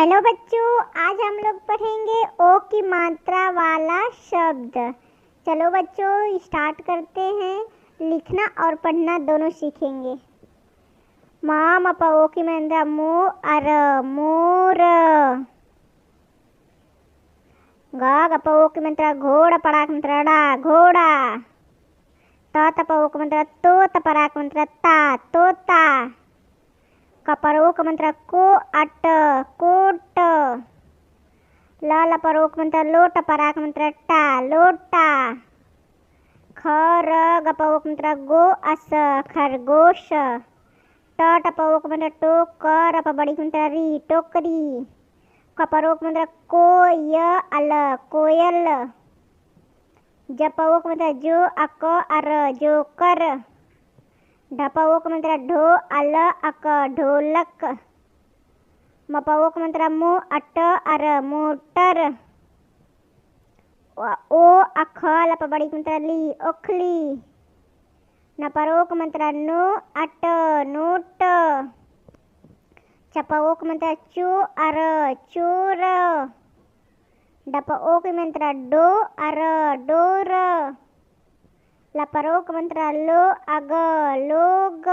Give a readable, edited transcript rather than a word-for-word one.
Hello बच्चों, आज हम लोग पढ़ेंगे ओ की मात्रा वाला शब्द। चलो बच्चों स्टार्ट करते हैं। लिखना और पढ़ना दोनों सीखेंगे। माँ मपा ओ की मात्रा मो अर मोर। गा गपा ओ की मात्रा घोड़ा पड़ा की मात्रा डा घोड़ा। ता तपा ओ की मात्रा तो तपरा की मात्रा ता तोता। कपरो का मंत्र को अट कोट। लाल परो का मंत्र लोट परा का मंत्र टा लोटा। खर गपो का मंत्र गो अस खरगोश। टपो का मंत्र टो कर बड़ी का मंत्र री टोकरी। कपरो का मंत्र को य अल कोयल। जपो का मंत्र जो अक अर जोकर। ढपाओ का मंत्र ढो अल अक ढोलक। मपाओ का मंत्र मो अट अर मोटर। ओ अखल बड़ी मंत्र ली ओखली। नपरो का मंत्र नो अट नोट। चपाओ का मंत्र चो अर चोर। डपाओ का मंत्र डो अर डोर। लपरो का मंत्र लो अग लोग।